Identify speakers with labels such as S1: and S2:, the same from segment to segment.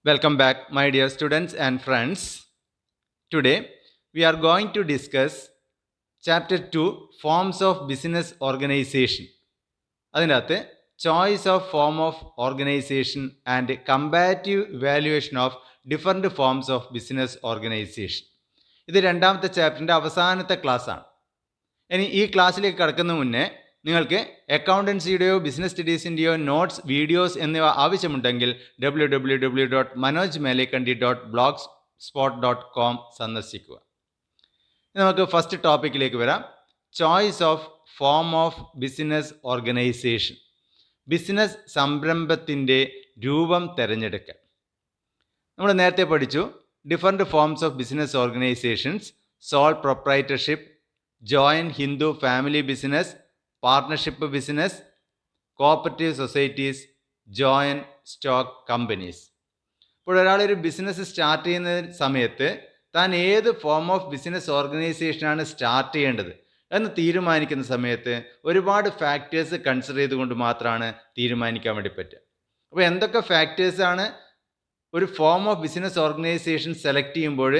S1: Welcome back, my dear students and friends. Today, we are going to discuss Chapter 2 Forms of Business Organization. അതിനകത്ത് choice of form of organisation and comparative evaluation of different forms of business organisation. ഇത് രണ്ടാമത്തെ ചാപ്റ്ററിൻ്റെ അവസാനത്തെ ക്ലാസ്സാണ്. ഇനി ഈ ക്ലാസ്സിലേക്ക് കടക്കുന്ന മുന്നേ നിങ്ങൾക്ക് അക്കൗണ്ടൻസിയുടെയോ ബിസിനസ് സ്റ്റഡീസിൻ്റെയോ നോട്ട്സ്, വീഡിയോസ് എന്നിവ ആവശ്യമുണ്ടെങ്കിൽ www.manojmelekandi.blogspot.com സന്ദർശിക്കുക. നമുക്ക് ഫസ്റ്റ് ടോപ്പിക്കിലേക്ക് വരാം. Choice of form of business organisation. Business സംരംഭത്തിൻ്റെ രൂപം തിരഞ്ഞെടുക്കൽ. നമ്മൾ നേരത്തെ പഠിച്ചു different forms of business organisations: sole proprietorship, joint Hindu family business, partnership business, cooperative societies, joint stock companies. ഇപ്പോൾ ഒരാളൊരു ബിസിനസ് സ്റ്റാർട്ട് ചെയ്യുന്ന സമയത്ത് താൻ ഏത് ഫോം ഓഫ് ബിസിനസ് ഓർഗനൈസേഷനാണ് സ്റ്റാർട്ട് ചെയ്യേണ്ടത് എന്ന് തീരുമാനിക്കുന്ന സമയത്ത് ഒരുപാട് ഫാക്ടേഴ്സ് കൺസിഡർ ചെയ്തുകൊണ്ട് മാത്രമാണ് തീരുമാനിക്കാൻ വേണ്ടി പറ്റുക. അപ്പോൾ എന്തൊക്കെ ഫാക്ടേഴ്സാണ് ഒരു form of business organisation select ചെയ്യുമ്പോൾ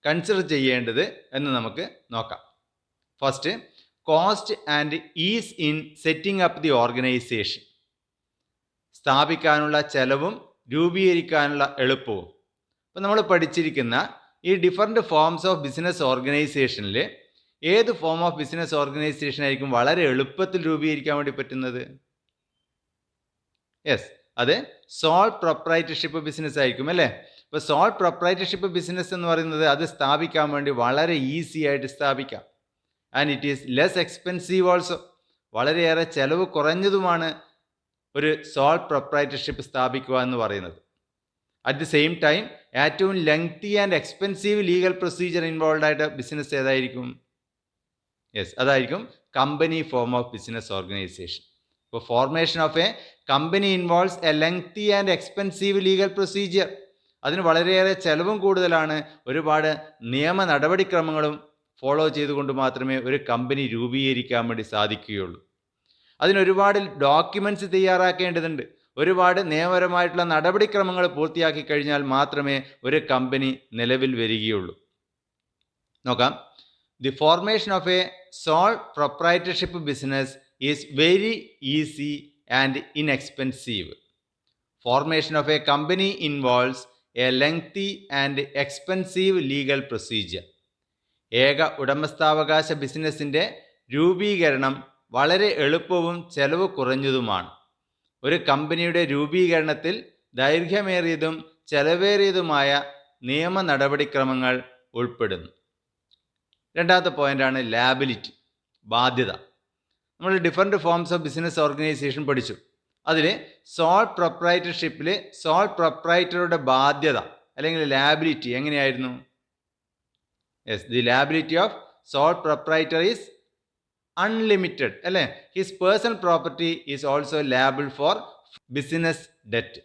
S1: കൺസിഡർ ചെയ്യേണ്ടത് എന്ന് നമുക്ക് നോക്കാം. First, cost and is in setting up the organisation. സ്ഥാപിക്കാനുള്ള ചെലവും രൂപീകരിക്കാനുള്ള എളുപ്പവും. അപ്പോൾ നമ്മൾ പഠിച്ചിരിക്കുന്ന ഈ ഡിഫറെൻറ്റ് ഫോംസ് ഓഫ് ബിസിനസ് ഓർഗനൈസേഷനിൽ ഏത് ഫോം ഓഫ് ബിസിനസ് ഓർഗനൈസേഷൻ ആയിരിക്കും വളരെ എളുപ്പത്തിൽ രൂപീകരിക്കാൻ വേണ്ടി പറ്റുന്നത്? യെസ്, അത് സോൾ പ്രൊപ്രൈറ്റർഷിപ്പ് ബിസിനസ് ആയിരിക്കും അല്ലേ. ഇപ്പോൾ സോൾ പ്രൊപ്രൈറ്റർഷിപ്പ് ബിസിനസ് എന്ന് പറയുന്നത് അത് സ്ഥാപിക്കാൻ വേണ്ടി വളരെ ഈസി ആയിട്ട് സ്ഥാപിക്കാം. And it is less expensive also. വളരെയേറെ ചെലവ് കുറഞ്ഞതുമാണ് ഒരു സോൾ പ്രൊപ്രൈറ്റർഷിപ്പ് സ്ഥാപിക്കുക എന്ന് പറയുന്നത്. അറ്റ് ദി സെയിം ടൈം ഏറ്റവും lengthy and expensive legal procedure involve ആയിട്ട് ബിസിനസ് ഏതായിരിക്കും? യെസ്, അതായിരിക്കും company form of business organisation. ഇപ്പോൾ formation of a company involves a lengthy and expensive legal procedure. അതിന് വളരെയേറെ ചെലവും കൂടുതലാണ്. ഒരുപാട് നിയമ നടപടിക്രമങ്ങളും ഫോളോ ചെയ്തുകൊണ്ട് മാത്രമേ ഒരു കമ്പനി രൂപീകരിക്കാൻ വേണ്ടി സാധിക്കുകയുള്ളൂ. അതിനൊരുപാട് ഡോക്യുമെൻറ്റ്സ് തയ്യാറാക്കേണ്ടതുണ്ട്. ഒരുപാട് നിയമപരമായിട്ടുള്ള നടപടിക്രമങ്ങൾ പൂർത്തിയാക്കി കഴിഞ്ഞാൽ മാത്രമേ ഒരു കമ്പനി നിലവിൽ വരികയുള്ളൂ. നോക്കാം. The formation of a sole proprietorship business is very easy and inexpensive. Formation of a company involves a lengthy and expensive legal procedure. ഏക ഉടമസ്ഥാവകാശ ബിസിനസ്സിൻ്റെ രൂപീകരണം വളരെ എളുപ്പവും ചെലവ് കുറഞ്ഞതുമാണ്. ഒരു കമ്പനിയുടെ രൂപീകരണത്തിൽ ദൈർഘ്യമേറിയതും ചെലവേറിയതുമായ നിയമ നടപടിക്രമങ്ങൾ ഉൾപ്പെടുന്നു. രണ്ടാമത്തെ പോയിൻ്റാണ് ലാബിലിറ്റി, ബാധ്യത. നമ്മൾ different forms of business organisation പഠിച്ചു. അതിൽ സോൾ പ്രൊപ്രൈറ്റർഷിപ്പിൽ സോൾ പ്രൊപ്രൈറ്ററുടെ ബാധ്യത അല്ലെങ്കിൽ ലാബിലിറ്റി എങ്ങനെയായിരുന്നു? Yes, the liability of sole proprietor is unlimited അല്ലേ. His personal property is also liable for business debt.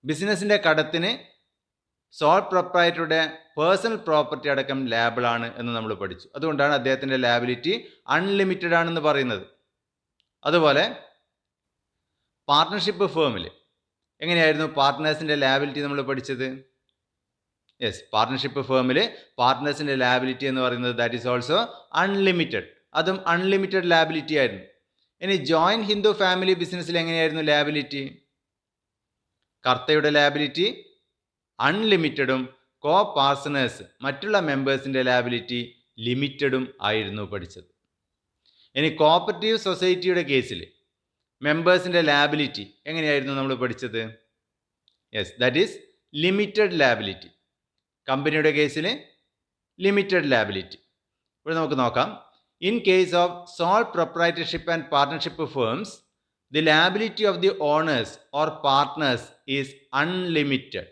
S1: ബിസിനസ്സിൻ്റെ കടത്തിന് സോൾ പ്രൊപ്രൈറ്ററുടെ പേഴ്സണൽ പ്രോപ്പർട്ടി അടക്കം ലാബിളാണ് എന്ന് നമ്മൾ പഠിച്ചു. അതുകൊണ്ടാണ് അദ്ദേഹത്തിൻ്റെ ലാബിലിറ്റി അൺലിമിറ്റഡ് ആണെന്ന് പറയുന്നത്. അതുപോലെ പാർട്ട്ണർഷിപ്പ് ഫേമിൽ എങ്ങനെയായിരുന്നു പാർട്ട്നേഴ്സിൻ്റെ ലാബിലിറ്റി നമ്മൾ പഠിച്ചത്? യെസ്, പാർട്ട്ണർഷിപ്പ് ഫേമിൽ പാർട്ട്നേഴ്സിൻ്റെ ലാബിലിറ്റി എന്ന് പറയുന്നത് ദാറ്റ് ഈസ് ഓൾസോ അൺലിമിറ്റഡ്. അതും അൺലിമിറ്റഡ് ലാബിലിറ്റി ആയിരുന്നു. ഇനി ജോയിൻറ്റ് ഹിന്ദു ഫാമിലി ബിസിനസ്സിൽ എങ്ങനെയായിരുന്നു ലാബിലിറ്റി? കർത്തയുടെ ലാബിലിറ്റി അൺലിമിറ്റഡും കോ പാർട്ട്നേഴ്സ് മറ്റുള്ള മെമ്പേഴ്സിൻ്റെ ലാബിലിറ്റി ലിമിറ്റഡും ആയിരുന്നു പഠിച്ചത്. ഇനി കോപ്പറേറ്റീവ് സൊസൈറ്റിയുടെ കേസിൽ മെമ്പേഴ്സിൻ്റെ ലാബിലിറ്റി എങ്ങനെയായിരുന്നു നമ്മൾ പഠിച്ചത്? Yes, that is limited liability. കമ്പനിയുടെ കേസിൽ ലിമിറ്റഡ് ലാബിലിറ്റി. ഇവിടെ നമുക്ക് നോക്കാം. In case of sole proprietorship and partnership firms, the liability of the owners or partners is unlimited.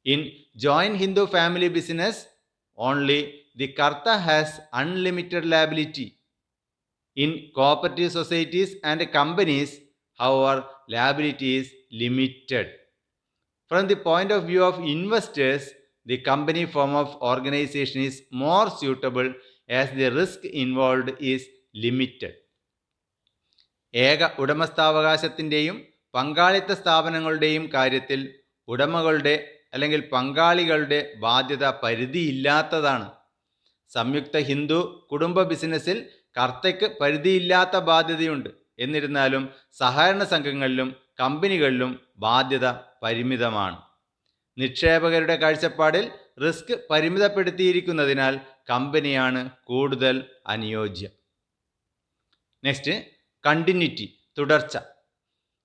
S1: In joint Hindu family business, only the Karta has unlimited liability. In cooperative societies and companies, however, liability is limited. From the point of view of investors, the company form of organization is more suitable as the risk involved is limited. ഏക ഉടമസ്ഥാവകാശത്തിൻ്റെയും പങ്കാളിത്ത സ്ഥാപനങ്ങളുടെയും കാര്യത്തിൽ ഉടമകളുടെ അല്ലെങ്കിൽ പങ്കാളികളുടെ ബാധ്യത പരിധിയില്ലാത്തതാണ്. സംയുക്ത ഹിന്ദു കുടുംബ ബിസിനസ്സിൽ കർത്തയ്ക്ക് പരിധിയില്ലാത്ത ബാധ്യതയുണ്ട്. എന്നിരുന്നാലും സഹകരണ സംഘങ്ങളിലും കമ്പനികളിലും ബാധ്യത പരിമിതമാണ്. നിക്ഷേപകരുടെ കാഴ്ചപ്പാടിൽ റിസ്ക് പരിമിതപ്പെടുത്തിയിരിക്കുന്നതിനാൽ കമ്പനിയാണ് കൂടുതൽ അനുയോജ്യം. നെക്സ്റ്റ്, കണ്ടിന്യൂറ്റി, തുടർച്ച.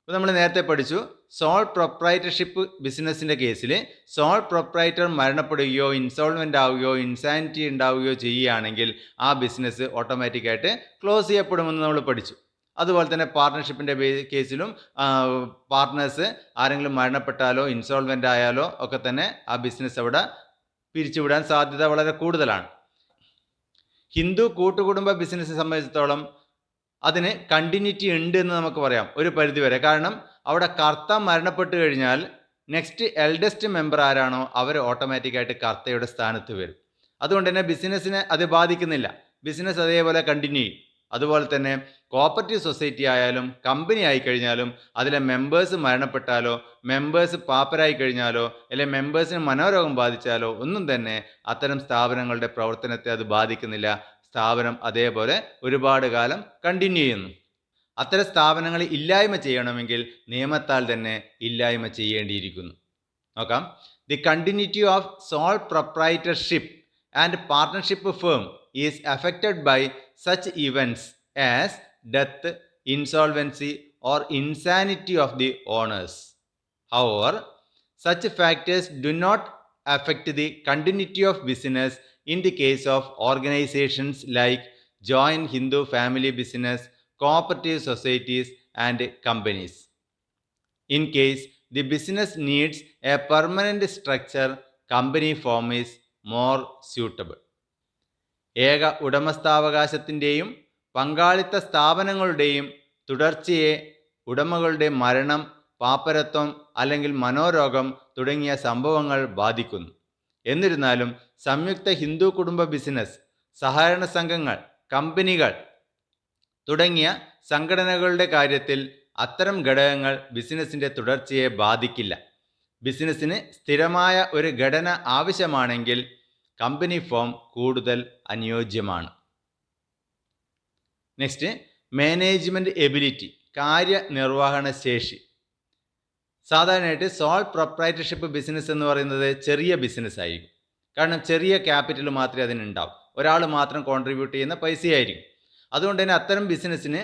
S1: ഇപ്പോൾ നമ്മൾ നേരത്തെ പഠിച്ചു, സോൾ പ്രൊപ്രൈറ്റർഷിപ്പ് ബിസിനസ്സിൻ്റെ കേസിൽ സോൾ പ്രൊപ്രൈറ്റർ മരണപ്പെടുകയോ ഇൻസോൾവെൻ്റ് ആവുകയോ ഇൻസാനിറ്റി ഉണ്ടാവുകയോ ചെയ്യുകയാണെങ്കിൽ ആ ബിസിനസ് ഓട്ടോമാറ്റിക്കായിട്ട് ക്ലോസ് ചെയ്യപ്പെടുമെന്ന് നമ്മൾ പഠിച്ചു. അതുപോലെ തന്നെ പാർട്ട്ണർഷിപ്പിൻ്റെ കേസിലും പാർട്ട്നേഴ്സ് ആരെങ്കിലും മരണപ്പെട്ടാലോ ഇൻസോൾവെൻ്റ് ആയാലോ ഒക്കെ തന്നെ ആ ബിസിനസ് അവിടെ പിരിച്ചുവിടാൻ സാധ്യത വളരെ കൂടുതലാണ്. ഹിന്ദു കൂട്ടുകുടുംബ ബിസിനസ്സിനെ സംബന്ധിച്ചിടത്തോളം അതിന് കണ്ടിന്യൂറ്റി ഉണ്ട് എന്ന് നമുക്ക് പറയാം ഒരു പരിധിവരെ. കാരണം അവിടെ കർത്ത മരണപ്പെട്ട് കഴിഞ്ഞാൽ നെക്സ്റ്റ് എൽഡസ്റ്റ് മെമ്പർ ആരാണോ അവർ ഓട്ടോമാറ്റിക്കായിട്ട് കർത്തയുടെ സ്ഥാനത്ത് വരും. അതുകൊണ്ട് തന്നെ ബിസിനസ്സിനെ അത് ബാധിക്കുന്നില്ല, ബിസിനസ് അതേപോലെ കണ്ടിന്യൂ ചെയ്യും. അതുപോലെ തന്നെ കോപ്പറേറ്റീവ് സൊസൈറ്റി ആയാലും കമ്പനി ആയിക്കഴിഞ്ഞാലും അതിലെ മെമ്പേഴ്സ് മരണപ്പെട്ടാലോ മെമ്പേഴ്സ് പാപ്പരായി കഴിഞ്ഞാലോ അല്ലെങ്കിൽ മെമ്പേഴ്സിന് മനോരോഗം ബാധിച്ചാലോ ഒന്നും തന്നെ അത്തരം സ്ഥാപനങ്ങളുടെ പ്രവർത്തനത്തെ അത് ബാധിക്കുന്നില്ല. സ്ഥാപനം അതേപോലെ ഒരുപാട് കാലം കണ്ടിന്യൂ ചെയ്യുന്നു. അത്തരം സ്ഥാപനങ്ങൾ ഇല്ലായ്മ ചെയ്യണമെങ്കിൽ നിയമത്താൽ തന്നെ ഇല്ലായ്മ ചെയ്യേണ്ടിയിരിക്കുന്നു. നോക്കാം. The continuity of sole proprietorship and partnership firm is affected by such events as death, insolvency or insanity of the owners. However, such factors do not affect the continuity of business in the case of organizations like joint Hindu family business, cooperative societies and companies. In case the business needs a permanent structure, company form is more suitable. ഏക ഉടമസ്ഥാവകാശത്തിൻ്റെയും പങ്കാളിത്ത സ്ഥാപനങ്ങളുടെയും തുടർച്ചയെ ഉടമകളുടെ മരണം, പാപ്പരത്വം അല്ലെങ്കിൽ മനോരോഗം തുടങ്ങിയ സംഭവങ്ങൾ ബാധിക്കുന്നു. എന്നിരുന്നാലും സംയുക്ത ഹിന്ദു കുടുംബ ബിസിനസ്, സഹകരണ സംഘങ്ങൾ, കമ്പനികൾ തുടങ്ങിയ സംഘടനകളുടെ കാര്യത്തിൽ അത്തരം ഘടകങ്ങൾ ബിസിനസ്സിൻ്റെ തുടർച്ചയെ ബാധിക്കില്ല. ബിസിനസ്സിന് സ്ഥിരമായ ഒരു ഘടന ആവശ്യമാണെങ്കിൽ കമ്പനി ഫോം കൂടുതൽ അനുയോജ്യമാണ്. നെക്സ്റ്റ്, മാനേജ്മെൻറ്റ് എബിലിറ്റി, കാര്യനിർവഹണ ശേഷി. സാധാരണയായിട്ട് സോൾ പ്രൊപ്രൈറ്റർഷിപ്പ് ബിസിനസ് എന്ന് പറയുന്നത് ചെറിയ ബിസിനസ് ആയിരിക്കും. കാരണം ചെറിയ ക്യാപിറ്റൽ മാത്രമേ അതിനുണ്ടാവും, ഒരാൾ മാത്രം കോൺട്രിബ്യൂട്ട് ചെയ്യുന്ന പൈസയായിരിക്കും. അതുകൊണ്ട് തന്നെ അത്തരം ബിസിനസ്സിന്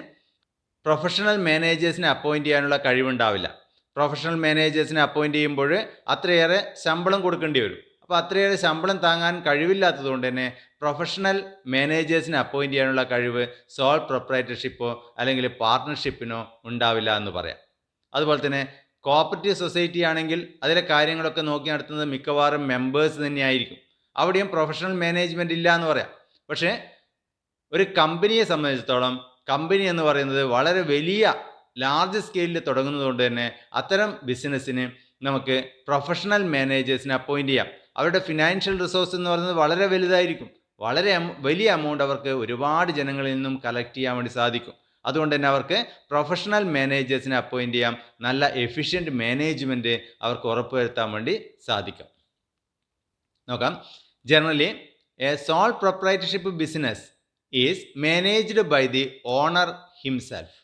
S1: പ്രൊഫഷണൽ മാനേജേഴ്സിനെ അപ്പോയിൻറ്റ് ചെയ്യാനുള്ള കഴിവുണ്ടാവില്ല. പ്രൊഫഷണൽ മാനേജേഴ്സിനെ അപ്പോയിൻറ്റ് ചെയ്യുമ്പോൾ അത്രയേറെ ശമ്പളം കൊടുക്കേണ്ടി വരും. അപ്പോൾ അത്രയേറെ ശമ്പളം താങ്ങാൻ കഴിവില്ലാത്തതുകൊണ്ട് തന്നെ പ്രൊഫഷണൽ മാനേജേഴ്സിനെ അപ്പോയിൻറ്റ് ചെയ്യാനുള്ള കഴിവ് സോൾ പ്രൊപ്രൈറ്റർഷിപ്പോ അല്ലെങ്കിൽ പാർട്ട്ണർഷിപ്പിനോ ഉണ്ടാവില്ല എന്ന് പറയാം. അതുപോലെ തന്നെ കോപ്പറേറ്റീവ് സൊസൈറ്റി ആണെങ്കിൽ അതിലെ കാര്യങ്ങളൊക്കെ നോക്കി നടത്തുന്നത് മിക്കവാറും മെമ്പേഴ്സ് തന്നെയായിരിക്കും. അവിടെയും പ്രൊഫഷണൽ മാനേജ്മെൻറ്റ് ഇല്ല എന്ന് പറയാം. പക്ഷേ ഒരു കമ്പനിയെ സംബന്ധിച്ചിടത്തോളം കമ്പനി എന്ന് പറയുന്നത് വളരെ വലിയ ലാർജ് സ്കെയിലിൽ തുടങ്ങുന്നതുകൊണ്ട് തന്നെ അത്തരം ബിസിനസ്സിന് നമുക്ക് പ്രൊഫഷണൽ മാനേജേഴ്സിനെ അപ്പോയിൻറ്റ് ചെയ്യാം. അവരുടെ ഫിനാൻഷ്യൽ റിസോഴ്സ് എന്ന് പറയുന്നത് വളരെ വലുതായിരിക്കും. വളരെ വലിയ എമൗണ്ട് അവർക്ക് ഒരുപാട് ജനങ്ങളിൽ നിന്നും കളക്ട് ചെയ്യാൻ വേണ്ടി സാധിക്കും. അതുകൊണ്ട് തന്നെ അവർക്ക് പ്രൊഫഷണൽ മാനേജേഴ്സിനെ അപ്പോയിൻറ്റ് ചെയ്യാം. നല്ല എഫിഷ്യൻറ്റ് മാനേജ്മെൻറ്റ് അവർക്ക് ഉറപ്പുവരുത്താൻ വേണ്ടി സാധിക്കും. നോക്കാം. Generally a sole proprietorship business is managed by the owner himself.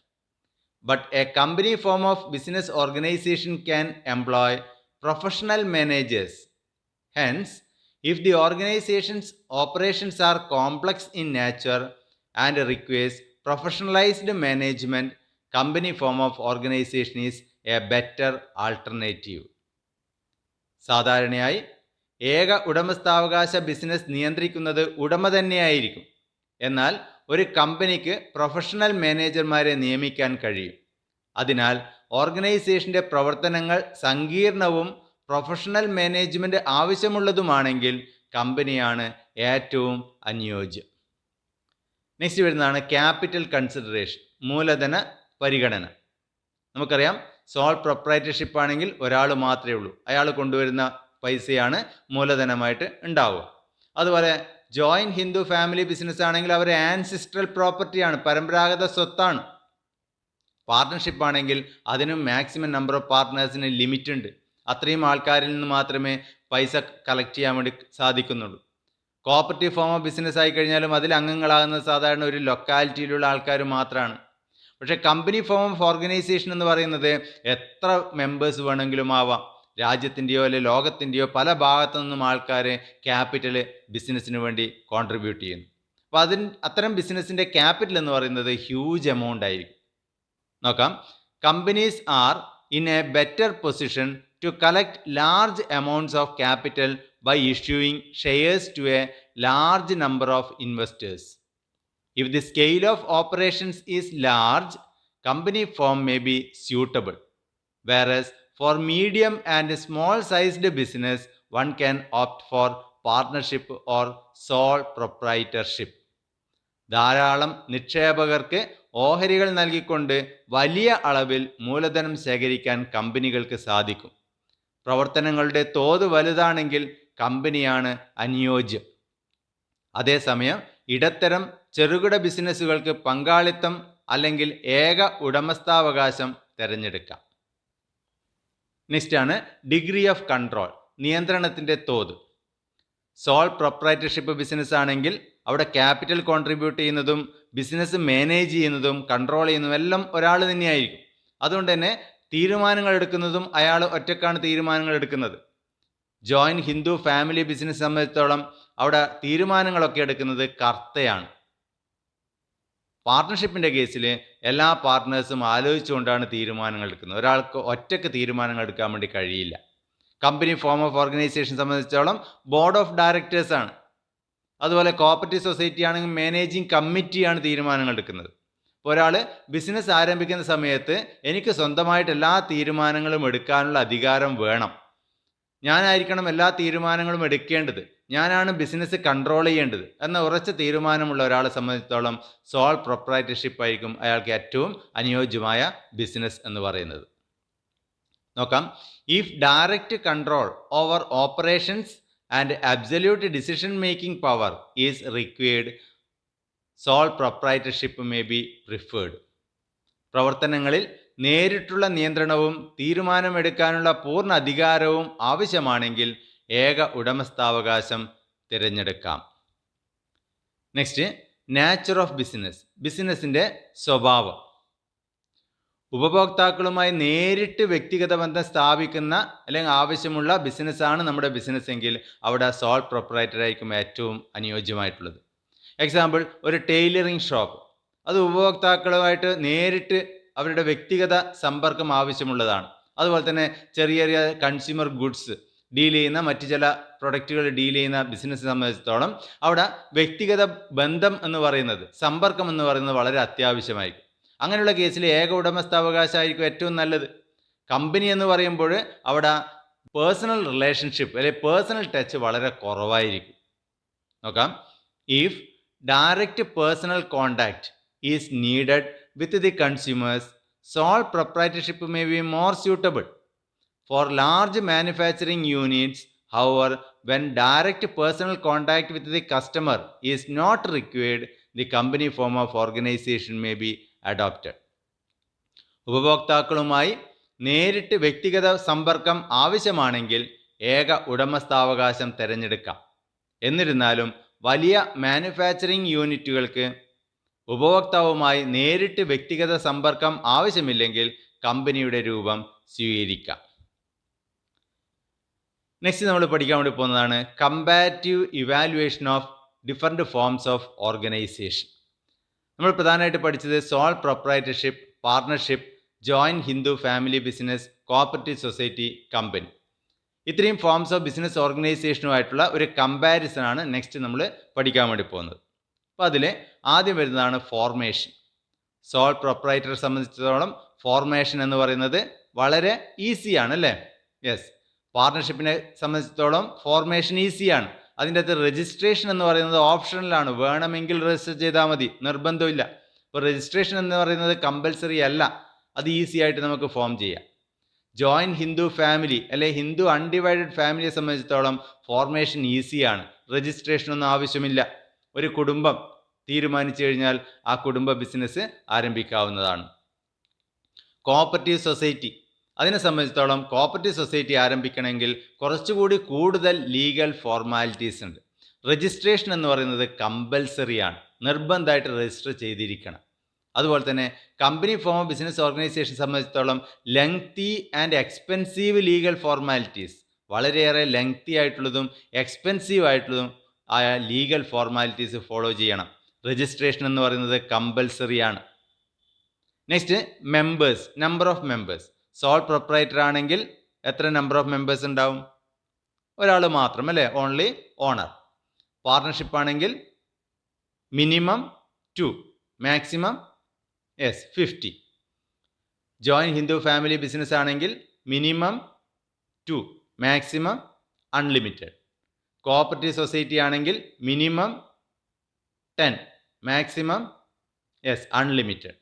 S1: But a company form of business organization can employ professional managers. Hence, if the organization's operations are complex in nature and requires professionalized management, company form of organization is a better alternative. സാധാരണയായി ഏക ഉടമസ്ഥാവകാശ business നിയന്ത്രിക്കുന്നത് ഉടമ തന്നെയായിരിക്കും. എന്നാൽ ഒരു കമ്പനിക്ക് professional മാനേജർമാരെ നിയമിക്കാൻ കഴിയും. അതിനാൽ ഓർഗനൈസേഷൻ്റെ പ്രവർത്തനങ്ങൾ സങ്കീർണവും പ്രൊഫഷണൽ മാനേജ്മെൻറ്റ് ആവശ്യമുള്ളതുമാണെങ്കിൽ കമ്പനിയാണ് ഏറ്റവും അനുയോജ്യം. നെക്സ്റ്റ് വരുന്നതാണ് ക്യാപിറ്റൽ കൺസിഡറേഷൻ, മൂലധന പരിഗണന. നമുക്കറിയാം സോൾ പ്രൊപ്രൈറ്റർഷിപ്പ് ആണെങ്കിൽ ഒരാൾ മാത്രമേ ഉള്ളൂ, അയാൾ കൊണ്ടുവരുന്ന പൈസയാണ് മൂലധനമായിട്ട് ഉണ്ടാവുക. അതുപോലെ ജോയിൻറ്റ് ഹിന്ദു ഫാമിലി ബിസിനസ് ആണെങ്കിൽ അവർ ആൻസിസ്ട്രൽ പ്രോപ്പർട്ടിയാണ്, പരമ്പരാഗത സ്വത്താണ്. പാർട്ട്ണർഷിപ്പ് ആണെങ്കിൽ അതിനും മാക്സിമം നമ്പർ ഓഫ് പാർട്ട്നേഴ്സിന് ലിമിറ്റ് ഉണ്ട്. അത്രയും ആൾക്കാരിൽ നിന്ന് മാത്രമേ പൈസ കളക്ട് ചെയ്യാൻ വേണ്ടി സാധിക്കുന്നുള്ളൂ. കോപ്പറേറ്റീവ് ഫോം ഓഫ് ബിസിനസ് ആയി കഴിഞ്ഞാലും അതിൽ അംഗങ്ങളാകുന്നത് സാധാരണ ഒരു ലൊക്കാലിറ്റിയിലുള്ള ആൾക്കാർ മാത്രമാണ്. പക്ഷേ കമ്പനി ഫോം ഓഫ് ഓർഗനൈസേഷൻ എന്ന് പറയുന്നത് എത്ര മെമ്പേഴ്സ് വേണമെങ്കിലും ആവാം. രാജ്യത്തിൻ്റെയോ അല്ലെങ്കിൽ ലോകത്തിൻ്റെയോ പല ഭാഗത്തു നിന്നും ആൾക്കാർ ക്യാപിറ്റൽ ബിസിനസ്സിന് വേണ്ടി കോൺട്രിബ്യൂട്ട് ചെയ്യുന്നു. അപ്പോൾ അത്തരം ബിസിനസ്സിൻ്റെ ക്യാപിറ്റൽ എന്ന് പറയുന്നത് ഹ്യൂജ് എമൗണ്ട് ആയിരിക്കും. നോക്കാം. Companies are in a better position to collect large amounts of capital by issuing shares to a large number of investors. If the scale of operations is large, company form may be suitable. Whereas for medium and small sized business, one can opt for partnership or sole proprietorship. ധാരാളം നിക്ഷേപകർക്ക് ഓഹരികൾ നൽകിക്കൊണ്ട് വലിയ അളവിൽ മൂലധനം ശേഖരിക്കാൻ കമ്പനികൾക്ക് സാധിക്കും. പ്രവർത്തനങ്ങളുടെ തോത് വലുതാണെങ്കിൽ കമ്പനിയാണ് അനുയോജ്യം. അതേസമയം ഇടത്തരം ചെറുകിട ബിസിനസ്സുകൾക്ക് പങ്കാളിത്തം അല്ലെങ്കിൽ ഏക ഉടമസ്ഥാവകാശം തിരഞ്ഞെടുക്കാം. നെക്സ്റ്റ് ആണ് ഡിഗ്രി ഓഫ് കൺട്രോൾ, നിയന്ത്രണത്തിൻ്റെ തോത്. സോൾ പ്രൊപ്രൈറ്റർഷിപ്പ് ബിസിനസ് ആണെങ്കിൽ അവിടെ ക്യാപിറ്റൽ കോൺട്രിബ്യൂട്ട് ചെയ്യുന്നതും ബിസിനസ് മാനേജ് ചെയ്യുന്നതും കൺട്രോൾ ചെയ്യുന്നതും എല്ലാം ഒരാൾ തന്നെയായിരിക്കും. അതുകൊണ്ട് തന്നെ തീരുമാനങ്ങൾ എടുക്കുന്നതും അയാൾ ഒറ്റക്കാണ് തീരുമാനങ്ങൾ എടുക്കുന്നത്. ജോയിൻറ്റ് ഹിന്ദു ഫാമിലി ബിസിനസ് സംബന്ധിച്ചിടത്തോളം അവിടെ തീരുമാനങ്ങളൊക്കെ എടുക്കുന്നത് കർത്തയാണ്. പാർട്ട്ണർഷിപ്പിൻ്റെ കേസിൽ എല്ലാ പാർട്ട്നേഴ്സും ആലോചിച്ചുകൊണ്ടാണ് തീരുമാനങ്ങൾ എടുക്കുന്നത്. ഒരാൾക്ക് ഒറ്റയ്ക്ക് തീരുമാനങ്ങൾ എടുക്കാൻ വേണ്ടി കഴിയില്ല. കമ്പനി ഫോം ഓഫ് ഓർഗനൈസേഷൻ സംബന്ധിച്ചിടത്തോളം ബോർഡ് ഓഫ് ഡയറക്ടേഴ്സാണ്. അതുപോലെ കോപ്പറേറ്റീവ് സൊസൈറ്റി ആണെങ്കിൽ മാനേജിങ് കമ്മിറ്റിയാണ് തീരുമാനങ്ങൾ എടുക്കുന്നത്. ഇപ്പോൾ ഒരാൾ ബിസിനസ് ആരംഭിക്കുന്ന സമയത്ത് എനിക്ക് സ്വന്തമായിട്ട് എല്ലാ തീരുമാനങ്ങളും എടുക്കാനുള്ള അധികാരം വേണം, ഞാനായിരിക്കണം എല്ലാ തീരുമാനങ്ങളും എടുക്കേണ്ടത്, ഞാനാണ് ബിസിനസ് കൺട്രോൾ ചെയ്യേണ്ടത് എന്ന ഉറച്ച തീരുമാനമുള്ള ഒരാളെ സംബന്ധിച്ചിടത്തോളം സോൾ പ്രൊപ്രൈറ്റർഷിപ്പ് ആയിരിക്കും അയാൾക്ക് ഏറ്റവും അനുയോജ്യമായ ബിസിനസ് എന്ന് പറയുന്നത്. നോക്കാം. If direct control over operations and absolute decision making power is required, sole proprietorship may be preferred. പ്രവർത്തനങ്ങളിൽ നേരിട്ടുള്ള നിയന്ത്രണവും തീരുമാനമെടുക്കാനുള്ള പൂർണ്ണ അധികാരവും ആവശ്യമാണെങ്കിൽ ഏക ഉടമസ്ഥാവകാശം തിരഞ്ഞെടുക്കാം. നെക്സ്റ്റ്, നാച്ചർ ഓഫ് ബിസിനസ്, ബിസിനസ്സിൻ്റെ സ്വഭാവം. ഉപഭോക്താക്കളുമായി നേരിട്ട് വ്യക്തിഗത ബന്ധം സ്ഥാപിക്കുന്ന അല്ലെങ്കിൽ ആവശ്യമുള്ള ബിസിനസ്സാണ് നമ്മുടെ ബിസിനസ് എങ്കിൽ അവിടെ സോൾ പ്രൊപ്രൈറ്റർ ആയിരിക്കും ഏറ്റവും അനുയോജ്യമായിട്ടുള്ളത്. എക്സാമ്പിൾ, ഒരു ടൈലറിംഗ് ഷോപ്പ്, അത് ഉപഭോക്താക്കളുമായിട്ട് നേരിട്ട് അവരുടെ വ്യക്തിഗത സമ്പർക്കം ആവശ്യമുള്ളതാണ്. അതുപോലെ തന്നെ ചെറിയ ചെറിയ കൺസ്യൂമർ ഗുഡ്സ് ഡീൽ ചെയ്യുന്ന മറ്റ് ചില പ്രൊഡക്റ്റുകൾ ഡീൽ ചെയ്യുന്ന ബിസിനസ് സംബന്ധിച്ചിടത്തോളം അവിടെ വ്യക്തിഗത ബന്ധം എന്ന് പറയുന്നത്, സമ്പർക്കം എന്ന് പറയുന്നത് വളരെ അത്യാവശ്യമായിരിക്കും. അങ്ങനെയുള്ള കേസിൽ ഏക ഉടമസ്ഥാവകാശമായിരിക്കും ഏറ്റവും നല്ലത്. കമ്പനി എന്ന് പറയുമ്പോൾ അവിടെ പേഴ്സണൽ റിലേഷൻഷിപ്പ് അല്ലെങ്കിൽ പേഴ്സണൽ ടച്ച് വളരെ കുറവായിരിക്കും. നോക്കാം. If direct personal contact is needed with the consumers, sole proprietorship may be more suitable. For large manufacturing units, however, when direct personal contact with the customer is not required, the company form of organization may be adopted. ഉപഭോക്താക്കളുമായി നേരിട്ട് വ്യക്തിഗത സമ്പർക്കം ആവശ്യമാണെങ്കിൽ ഏക ഉടമസ്ഥാവകാശം തിരഞ്ഞെടുക്കാം. എന്നിരുന്നാലും വലിയ manufacturing യൂണിറ്റുകൾക്ക് ഉപഭോക്താവുമായി നേരിട്ട് വ്യക്തിഗത സമ്പർക്കം ആവശ്യമില്ലെങ്കിൽ കമ്പനിയുടെ രൂപം സ്വീകരിക്കാം. നെക്സ്റ്റ് നമ്മൾ പഠിക്കാൻ വേണ്ടി പോകുന്നതാണ് comparative evaluation of different forms of organisation. നമ്മൾ പ്രധാനമായിട്ട് പഠിച്ചത് sole proprietorship, partnership, joint Hindu family business, cooperative society, company. ഇത്രയും ഫോംസ് ഓഫ് ബിസിനസ് ഓർഗനൈസേഷനുമായിട്ടുള്ള ഒരു കമ്പാരിസൺ ആണ് നെക്സ്റ്റ് നമ്മൾ പഠിക്കാൻ വേണ്ടി പോകുന്നത്. അപ്പോൾ അതിൽ ആദ്യം വരുന്നതാണ് ഫോർമേഷൻ. സോൾ പ്രൊപ്രൈറ്ററെ സംബന്ധിച്ചിടത്തോളം ഫോർമേഷൻ എന്ന് പറയുന്നത് വളരെ ഈസിയാണ് അല്ലേ? യെസ്. പാർട്ണർഷിപ്പിനെ സംബന്ധിച്ചിടത്തോളം ഫോർമേഷൻ ഈസിയാണ്. അതിൻ്റെ അകത്ത് രജിസ്ട്രേഷൻ എന്ന് പറയുന്നത് ഓപ്ഷണലാണ്, വേണമെങ്കിൽ രജിസ്റ്റർ ചെയ്താൽ മതി, നിർബന്ധമില്ല. ഇപ്പോൾ രജിസ്ട്രേഷൻ എന്ന് പറയുന്നത് കമ്പൽസറി അല്ല, അത് ഈസി ആയിട്ട് നമുക്ക് ഫോം ചെയ്യാം. ജോയിൻറ്റ് ഹിന്ദു ഫാമിലി അല്ലെ ഹിന്ദു അൺഡിവൈഡഡ് ഫാമിലിയെ സംബന്ധിച്ചിടത്തോളം ഫോർമേഷൻ ഈസിയാണ്, രജിസ്ട്രേഷനൊന്നും ആവശ്യമില്ല. ഒരു കുടുംബം തീരുമാനിച്ചു കഴിഞ്ഞാൽ ആ കുടുംബ ബിസിനസ് ആരംഭിക്കാവുന്നതാണ്. കോപ്പറേറ്റീവ് സൊസൈറ്റി, അതിനെ സംബന്ധിച്ചിടത്തോളം കോപ്പറേറ്റീവ് സൊസൈറ്റി ആരംഭിക്കണമെങ്കിൽ കുറച്ചുകൂടി കൂടുതൽ ലീഗൽ ഫോർമാലിറ്റീസ് ഉണ്ട്. രജിസ്ട്രേഷൻ എന്ന് പറയുന്നത് കമ്പൽസറി ആണ്, നിർബന്ധമായിട്ട് രജിസ്റ്റർ ചെയ്തിരിക്കണം. അതുപോലെ തന്നെ company form of business organisation സംബന്ധിച്ചിടത്തോളം lengthy and expensive legal formalities, വളരെയേറെ ലെങ്തി ആയിട്ടുള്ളതും എക്സ്പെൻസീവ് ആയിട്ടുള്ളതും ആയ ലീഗൽ ഫോർമാലിറ്റീസ് ഫോളോ ചെയ്യണം. രജിസ്ട്രേഷൻ എന്ന് പറയുന്നത് കമ്പൽസറി ആണ്. Next members, number of members. Sole proprietor ആണെങ്കിൽ എത്ര നമ്പർ ഓഫ് മെമ്പേഴ്സ് ഉണ്ടാവും? ഒരാൾ മാത്രം അല്ലേ, ഓൺലി ഓണർ. പാർട്ണർഷിപ്പ് ആണെങ്കിൽ minimum 2, maximum 50. Joint Hindu family business ആണെങ്കിൽ minimum 2, maximum unlimited. Cooperative society ആണെങ്കിൽ മിനിമം 10, മാക്സിമം അൺലിമിറ്റഡ്.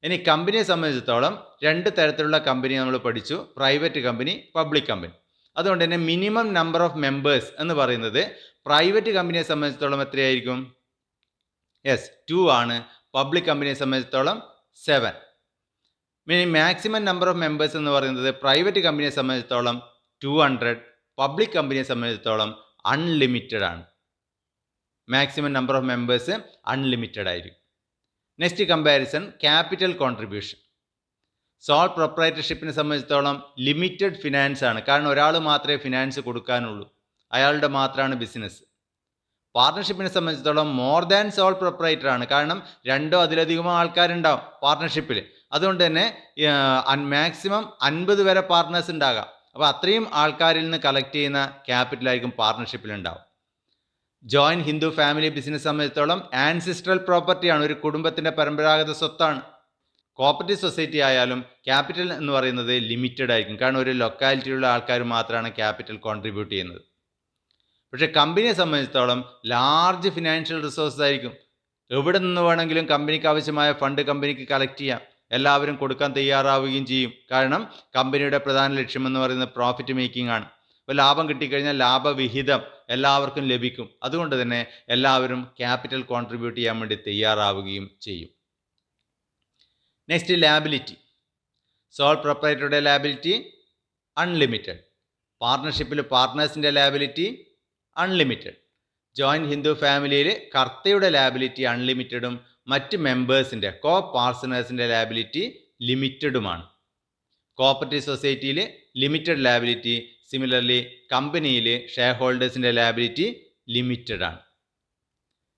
S1: ഇനി കമ്പനിയെ സംബന്ധിച്ചിടത്തോളം 2 തരത്തിലുള്ള കമ്പനി നമ്മൾ പഠിച്ചു, പ്രൈവറ്റ് കമ്പനി, പബ്ലിക് കമ്പനി. അതുകൊണ്ട് തന്നെ മിനിമം നമ്പർ ഓഫ് മെമ്പേഴ്സ് എന്ന് പറയുന്നത് പ്രൈവറ്റ് കമ്പനിയെ സംബന്ധിച്ചിടത്തോളം എത്രയായിരിക്കും? 2 ആണ്. പബ്ലിക് കമ്പനിയെ സംബന്ധിച്ചിടത്തോളം 7. ഇനി മാക്സിമം നമ്പർ ഓഫ് മെമ്പേഴ്സ് എന്ന് പറയുന്നത് പ്രൈവറ്റ് കമ്പനിയെ സംബന്ധിച്ചിടത്തോളം 200, പബ്ലിക് കമ്പനിയെ സംബന്ധിച്ചിടത്തോളം അൺലിമിറ്റഡ് ആണ്. Maximum number of members unlimited ആയിരിക്കും. Next comparison, capital contribution. Sole പ്രൊപ്രൈറ്റർഷിപ്പിനെ സംബന്ധിച്ചിടത്തോളം ലിമിറ്റഡ് ഫിനാൻസ് ആണ്, കാരണം ഒരാൾ മാത്രമേ ഫിനാൻസ് കൊടുക്കാനുള്ളൂ, അയാളുടെ മാത്രമാണ് ബിസിനസ്. പാർട്ണർഷിപ്പിനെ സംബന്ധിച്ചിടത്തോളം മോർ ദാൻ സോൾ പ്രൊപ്രൈറ്റർ ആണ്, കാരണം 2 അതിലധികമോ ആൾക്കാരുണ്ടാവും പാർട്ണർഷിപ്പിൽ. അതുകൊണ്ട് തന്നെ മാക്സിമം 50 വരെ പാർട്ട്നേഴ്സ് ഉണ്ടാകാം. അപ്പോൾ അത്രയും ആൾക്കാരിൽ നിന്ന് കളക്ട് ചെയ്യുന്ന ക്യാപിറ്റലായിരിക്കും പാർട്ണർഷിപ്പിൽ ഉണ്ടാവും. ജോയിൻറ്റ് ഹിന്ദു ഫാമിലി ബിസിനസ് സംബന്ധിച്ചിടത്തോളം ആൻസിസ്ട്രൽ പ്രോപ്പർട്ടിയാണ്, ഒരു കുടുംബത്തിൻ്റെ പരമ്പരാഗത സ്വത്താണ്. കോപ്പറേറ്റീവ് സൊസൈറ്റി ആയാലും ക്യാപിറ്റൽ എന്ന് പറയുന്നത് ലിമിറ്റഡ് ആയിരിക്കും, കാരണം ഒരു ലൊക്കാലിറ്റിയിലുള്ള ആൾക്കാർ മാത്രമാണ് ക്യാപിറ്റൽ കോൺട്രിബ്യൂട്ട് ചെയ്യുന്നത്. പക്ഷേ കമ്പനിയെ സംബന്ധിച്ചിടത്തോളം ലാർജ് ഫിനാൻഷ്യൽ റിസോഴ്സസ് ആയിരിക്കും. എവിടെ നിന്ന് വേണമെങ്കിലും കമ്പനിക്ക് ആവശ്യമായ ഫണ്ട് കമ്പനിക്ക് കളക്ട് ചെയ്യാം, എല്ലാവരും കൊടുക്കാൻ തയ്യാറാവുകയും ചെയ്യും. കാരണം കമ്പനിയുടെ പ്രധാന ലക്ഷ്യമെന്ന് പറയുന്നത് പ്രോഫിറ്റ് മേക്കിംഗ് ആണ്. അപ്പോൾ ലാഭം കിട്ടിക്കഴിഞ്ഞാൽ ലാഭവിഹിതം എല്ലാവർക്കും ലഭിക്കും. അതുകൊണ്ട് തന്നെ എല്ലാവരും ക്യാപിറ്റൽ കോൺട്രിബ്യൂട്ട് ചെയ്യാൻ വേണ്ടി തയ്യാറാവുകയും ചെയ്യും. Next liability. സോൾ പ്രൊപ്രൈറ്ററുടെ ലാബിലിറ്റി അൺലിമിറ്റഡ്. പാർട്ണർഷിപ്പിൽ പാർട്ട്നേഴ്സിൻ്റെ ലാബിലിറ്റി അൺലിമിറ്റഡ്. ജോയിൻറ്റ് ഹിന്ദു ഫാമിലിയിൽ കർത്തയുടെ ലാബിലിറ്റി അൺലിമിറ്റഡും മറ്റ് മെമ്പേഴ്സിൻ്റെ പാർട്ട്നേഴ്സിൻ്റെ ലാബിലിറ്റി ലിമിറ്റഡുമാണ്. കോപ്പറേറ്റീവ് സൊസൈറ്റിയിൽ ലിമിറ്റഡ് ലാബിലിറ്റി, സിമിലർലി കമ്പനിയിൽ ഷെയർ ഹോൾഡേഴ്സിൻ്റെ ലാബിലിറ്റി ലിമിറ്റഡ് ആണ്.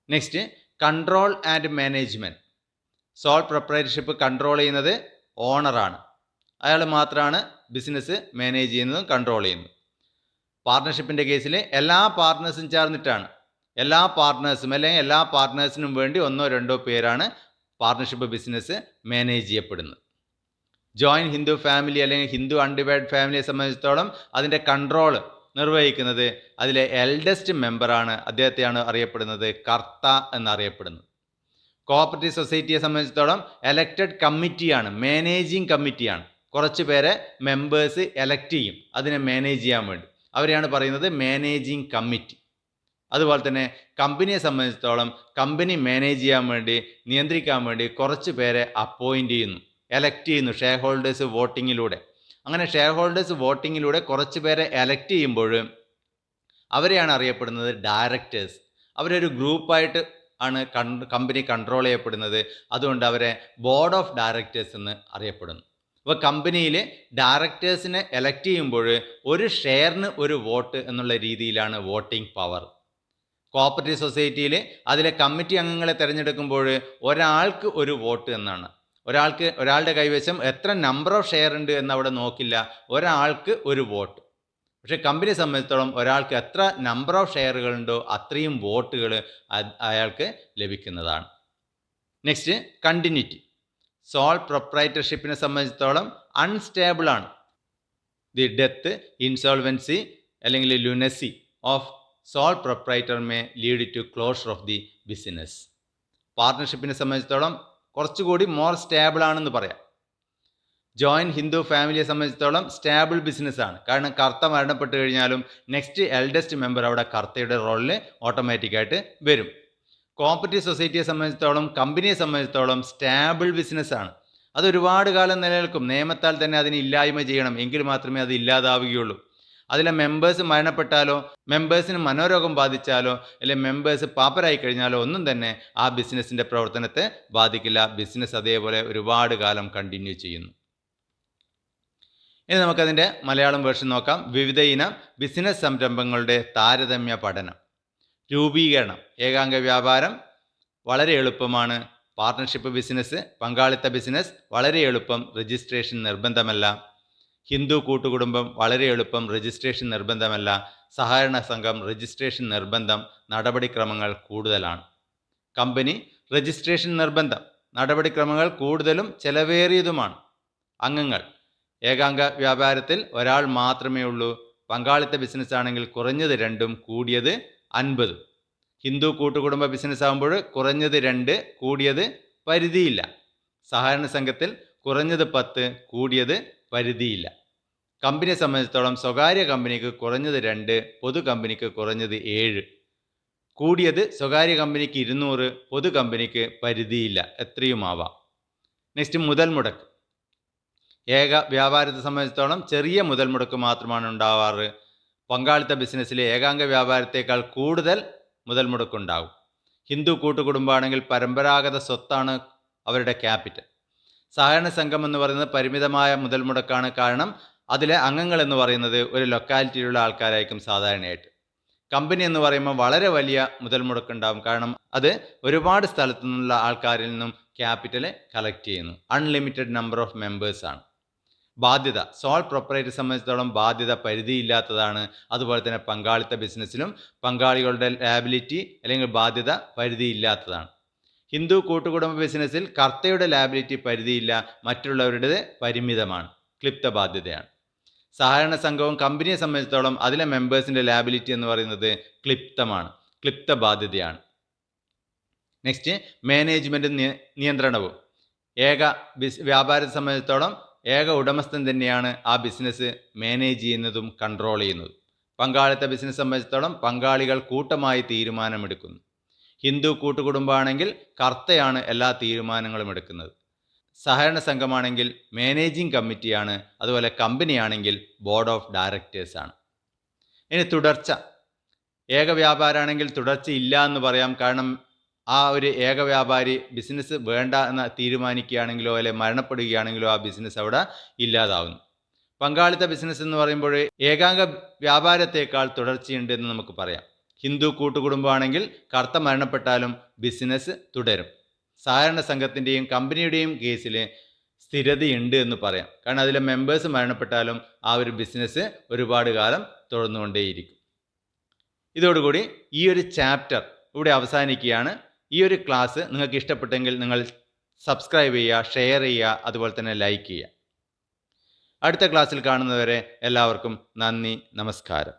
S1: Next control and management. Sole proprietorship control ചെയ്യുന്നത് ഓണറാണ്, അയാൾ മാത്രമാണ് ബിസിനസ് മാനേജ് ചെയ്യുന്നതും കൺട്രോൾ ചെയ്യുന്നതും. പാർട്ണർഷിപ്പിൻ്റെ കേസിൽ എല്ലാ പാർട്ട്നേഴ്സും ചേർന്നിട്ടാണ്, എല്ലാ പാർട്ട്നേഴ്സും അല്ലെങ്കിൽ എല്ലാ പാർട്ട്നേഴ്സിനും വേണ്ടി 1-2 പേരാണ് പാർട്ണർഷിപ്പ് ബിസിനസ് മാനേജ് ചെയ്യപ്പെടുന്നത്. ജോയിൻറ്റ് ഹിന്ദു ഫാമിലി അല്ലെങ്കിൽ ഹിന്ദു അൺഡിവൈഡ് ഫാമിലിയെ സംബന്ധിച്ചിടത്തോളം അതിൻ്റെ കൺട്രോൾ നിർവഹിക്കുന്നത് അതിലെ എൽഡസ്റ്റ് മെമ്പറാണ്, അദ്ദേഹത്തെയാണ് അറിയപ്പെടുന്നത് കർത്ത എന്നറിയപ്പെടുന്നത്. കോപ്പറേറ്റീവ് സൊസൈറ്റിയെ സംബന്ധിച്ചിടത്തോളം എലക്റ്റഡ് കമ്മിറ്റിയാണ്, മാനേജിങ് കമ്മിറ്റിയാണ്. കുറച്ച് പേരെ മെമ്പേഴ്സ് എലക്ട് ചെയ്യും അതിനെ മാനേജ് ചെയ്യാൻ വേണ്ടി, അവരെയാണ് പറയുന്നത് മാനേജിങ് കമ്മിറ്റി. അതുപോലെ തന്നെ കമ്പനിയെ സംബന്ധിച്ചിടത്തോളം കമ്പനി മാനേജ് ചെയ്യാൻ വേണ്ടി, നിയന്ത്രിക്കാൻ വേണ്ടി കുറച്ച് പേരെ അപ്പോയിൻ്റ് ചെയ്യുന്നു, എലക്ട് ചെയ്യുന്നു ഷെയർ ഹോൾഡേഴ്സ് വോട്ടിങ്ങിലൂടെ. അങ്ങനെ ഷെയർ ഹോൾഡേഴ്സ് വോട്ടിങ്ങിലൂടെ കുറച്ച് പേരെ എലക്ട് ചെയ്യുമ്പോൾ അവരെയാണ് അറിയപ്പെടുന്നത് ഡയറക്ടേഴ്സ്. അവരൊരു ഗ്രൂപ്പായിട്ട് ആണ് കമ്പനി കൺട്രോൾ ചെയ്യപ്പെടുന്നത്, അതുകൊണ്ട് അവരെ ബോർഡ് ഓഫ് ഡയറക്ടേഴ്സ് എന്ന് അറിയപ്പെടുന്നു. അപ്പോൾ കമ്പനിയിൽ ഡയറക്ടേഴ്സിനെ എലക്ട് ചെയ്യുമ്പോൾ ഒരു ഷെയറിന് ഒരു വോട്ട് എന്നുള്ള രീതിയിലാണ് വോട്ടിംഗ് പവർ. കോപ്പറേറ്റീവ് സൊസൈറ്റിയിൽ അതിലെ കമ്മിറ്റി അംഗങ്ങളെ തിരഞ്ഞെടുക്കുമ്പോൾ ഒരാൾക്ക് ഒരു വോട്ട് എന്നാണ്. ഒരാളുടെ കൈവശം എത്ര നമ്പർ ഓഫ് ഷെയർ ഉണ്ട് എന്നവിടെ നോക്കില്ല, ഒരാൾക്ക് ഒരു വോട്ട്. പക്ഷേ കമ്പനിയെ സംബന്ധിച്ചിടത്തോളം ഒരാൾക്ക് എത്ര നമ്പർ ഓഫ് ഷെയറുകളുണ്ടോ അത്രയും വോട്ടുകൾ അയാൾക്ക് ലഭിക്കുന്നതാണ്. Next continuity. സോൾ പ്രൊപ്രൈറ്റർഷിപ്പിനെ സംബന്ധിച്ചിടത്തോളം അൺസ്റ്റേബിൾ ആണ്. ദി ഡെത്ത്, ഇൻസോൾവൻസി അല്ലെങ്കിൽ lunacy of sole proprietor may lead to closure of the business. പാർട്ണർഷിപ്പിനെ സംബന്ധിച്ചിടത്തോളം കുറച്ചുകൂടി മോർ സ്റ്റേബിൾ ആണെന്ന് പറയാം. ജോയിൻറ്റ് ഹിന്ദു ഫാമിലിയെ സംബന്ധിച്ചിടത്തോളം സ്റ്റാബിൾ ബിസിനസ്സാണ്, കാരണം കർത്ത മരണപ്പെട്ട് കഴിഞ്ഞാലും നെക്സ്റ്റ് എൽഡസ്റ്റ് മെമ്പർ അവിടെ കർത്തയുടെ റോളിൽ ഓട്ടോമാറ്റിക്കായിട്ട് വരും. കോപ്പറേറ്റീവ് സൊസൈറ്റിയെ സംബന്ധിച്ചിടത്തോളം കമ്പനിയെ സംബന്ധിച്ചിടത്തോളം സ്റ്റാബിൾ ബിസിനസ്സാണ്, അത് ഒരുപാട് കാലം നിലനിൽക്കും. നിയമത്താൽ തന്നെ അതിനെ ഇല്ലായ്മ ചെയ്യണം. എങ്കിൽ മാത്രമേ അത് ഇല്ലാതാവുകയുള്ളൂ. അതിലെ മെമ്പേഴ്സ് മരണപ്പെട്ടാലോ, മെമ്പേഴ്സിന് മനോരോഗം ബാധിച്ചാലോ, അല്ലെങ്കിൽ മെമ്പേഴ്സ് പാപ്പരായി കഴിഞ്ഞാലോ ഒന്നും തന്നെ ആ ബിസിനസ്സിൻ്റെ പ്രവർത്തനത്തെ ബാധിക്കില്ല. ബിസിനസ് അതേപോലെ ഒരുപാട് കാലം കണ്ടിന്യൂ ചെയ്യുന്നു. ഇനി നമുക്കതിൻ്റെ മലയാളം വേർഷൻ നോക്കാം. വിവിധ ഇനം ബിസിനസ് സംരംഭങ്ങളുടെ താരതമ്യ പഠനം. രൂപീകരണം. ഏകാംഗ വ്യാപാരം വളരെ എളുപ്പമാണ്. പാർട്ട്ണർഷിപ്പ് ബിസിനസ്, പങ്കാളിത്ത ബിസിനസ് വളരെ എളുപ്പം, രജിസ്ട്രേഷൻ നിർബന്ധമല്ല. ഹിന്ദു കൂട്ടുകുടുംബം വളരെ എളുപ്പം, രജിസ്ട്രേഷൻ നിർബന്ധമല്ല. സഹകരണ സംഘം രജിസ്ട്രേഷൻ നിർബന്ധം, നടപടിക്രമങ്ങൾ കൂടുതലാണ്. കമ്പനി രജിസ്ട്രേഷൻ നിർബന്ധം, നടപടിക്രമങ്ങൾ കൂടുതലും ചെലവേറിയതുമാണ്. അംഗങ്ങൾ ഏകാംഗ വ്യാപാരത്തിൽ ഒരാൾ മാത്രമേ ഉള്ളൂ. പങ്കാളിത്ത ബിസിനസ് ആണെങ്കിൽ കുറഞ്ഞത് 2 കൂടിയത് 50. ഹിന്ദു കൂട്ടുകുടുംബ ബിസിനസ് ആകുമ്പോൾ കുറഞ്ഞത് 2 കൂടിയത് പരിധിയില്ല. സഹകരണ സംഘത്തിൽ കുറഞ്ഞത് 10 കൂടിയത് പരിധിയില്ല. കമ്പനിയെ സംബന്ധിച്ചിടത്തോളം സ്വകാര്യ കമ്പനിക്ക് കുറഞ്ഞത് 2, പൊതു കമ്പനിക്ക് കുറഞ്ഞത് 7. കൂടിയത് സ്വകാര്യ കമ്പനിക്ക് 200, പൊതു കമ്പനിക്ക് പരിധിയില്ല, എത്രയുമാവാം. നെക്സ്റ്റ് മുതൽ മുടക്ക്. ഏക വ്യാപാരത്തെ സംബന്ധിച്ചിടത്തോളം ചെറിയ മുതൽ മുടക്ക് മാത്രമാണ് ഉണ്ടാവാറ്. പങ്കാളിത്ത ബിസിനസ്സിലെ ഏകാംഗ വ്യാപാരത്തേക്കാൾ കൂടുതൽ മുതൽ മുടക്കുണ്ടാകും. ഹിന്ദു കൂട്ടുകുടുംബമാണെങ്കിൽ പരമ്പരാഗത സ്വത്താണ് അവരുടെ ക്യാപിറ്റൽ. സഹകരണ സംഘം എന്ന് പറയുന്നത് പരിമിതമായ മുതൽ മുടക്കാണ്. കാരണം അതിലെ അംഗങ്ങൾ എന്ന് പറയുന്നത് ഒരു ലൊക്കാലിറ്റിയിലുള്ള ആൾക്കാരായിരിക്കും സാധാരണയായിട്ട്. കമ്പനി എന്ന് പറയുമ്പോൾ വളരെ വലിയ മുതൽ മുടക്കുണ്ടാകും. കാരണം അത് ഒരുപാട് സ്ഥലത്തു നിന്നുള്ള ആൾക്കാരിൽ നിന്നും ക്യാപിറ്റൽ കളക്ട് ചെയ്യുന്നു. അൺലിമിറ്റഡ് നമ്പർ ഓഫ് മെമ്പേഴ്സാണ്. ബാധ്യത. സോൾ പ്രൊപ്പറേറ്ററെ സംബന്ധിച്ചിടത്തോളം ബാധ്യത പരിധിയില്ലാത്തതാണ്. അതുപോലെ തന്നെ പങ്കാളിത്ത ബിസിനസ്സിലും പങ്കാളികളുടെ ലാബിലിറ്റി അല്ലെങ്കിൽ ബാധ്യത പരിധിയില്ലാത്തതാണ്. ഹിന്ദു കൂട്ടുകുടുംബ ബിസിനസ്സിൽ കർത്തയുടെ ലാബിലിറ്റി പരിധിയില്ല, മറ്റുള്ളവരുടേത് പരിമിതമാണ്, ക്ലിപ്ത ബാധ്യതയാണ്. സഹകരണ സംഘവും കമ്പനിയെ സംബന്ധിച്ചിടത്തോളം അതിലെ മെമ്പേഴ്സിൻ്റെ ലാബിലിറ്റി എന്ന് പറയുന്നത് ക്ലിപ്തമാണ്, ക്ലിപ്ത ബാധ്യതയാണ്. നെക്സ്റ്റ് മാനേജ്മെൻറ്റും നിയന്ത്രണവും. ഏക വ്യാപാരത്തെ സംബന്ധിച്ചിടത്തോളം ഏക ഉടമസ്ഥൻ തന്നെയാണ് ആ ബിസിനസ് മാനേജ് ചെയ്യുന്നതും കൺട്രോൾ ചെയ്യുന്നതും. പങ്കാളിത്ത ബിസിനസ് സംബന്ധിച്ചിടത്തോളം പങ്കാളികൾ കൂട്ടമായി തീരുമാനമെടുക്കുന്നു. ഹിന്ദു കൂട്ടുകുടുംബമാണെങ്കിൽ കർത്തയാണ് എല്ലാ തീരുമാനങ്ങളും എടുക്കുന്നത്. സഹകരണ സംഘമാണെങ്കിൽ മാനേജിംഗ് കമ്മിറ്റിയാണ്. അതുപോലെ കമ്പനിയാണെങ്കിൽ ബോർഡ് ഓഫ് ഡയറക്ടേഴ്സാണ്. ഇനി തുടർച്ച. ഏക വ്യാപാരമാണെങ്കിൽ തുടർച്ച ഇല്ല എന്ന് പറയാം. കാരണം ആ ഒരു ഏക വ്യാപാരി ബിസിനസ് വേണ്ട എന്ന് തീരുമാനിക്കുകയാണെങ്കിലോ അല്ലെങ്കിൽ മരണപ്പെടുകയാണെങ്കിലോ ആ ബിസിനസ് അവിടെ ഇല്ലാതാവുന്നു. പങ്കാളിത്ത ബിസിനസ് എന്ന് പറയുമ്പോൾ ഏകാംഗ വ്യാപാരത്തേക്കാൾ തുടർച്ചയുണ്ട് എന്ന് നമുക്ക് പറയാം. ഹിന്ദു കൂട്ടുകുടുംബമാണെങ്കിൽ കർത്ത മരണപ്പെട്ടാലും ബിസിനസ് തുടരും. സഹകരണ സംഘത്തിൻ്റെയും കമ്പനിയുടെയും കേസിൽ സ്ഥിരതയുണ്ട് എന്ന് പറയാം. കാരണം അതിലെ മെമ്പേഴ്സ് മരണപ്പെട്ടാലും ആ ഒരു ബിസിനസ് ഒരുപാട് കാലം തുടർന്നുകൊണ്ടേയിരിക്കും. ഇതോടുകൂടി ഈ ഒരു ചാപ്റ്റർ ഇവിടെ അവസാനിക്കുകയാണ്. ഈ ഒരു ക്ലാസ് നിങ്ങൾക്ക് ഇഷ്ടപ്പെട്ടെങ്കിൽ നിങ്ങൾ സബ്സ്ക്രൈബ് ചെയ്യുക, ഷെയർ ചെയ്യുക, അതുപോലെ തന്നെ ലൈക്ക് ചെയ്യുക. അടുത്ത ക്ലാസ്സിൽ കാണുന്നവരെ എല്ലാവർക്കും നന്ദി, നമസ്കാരം.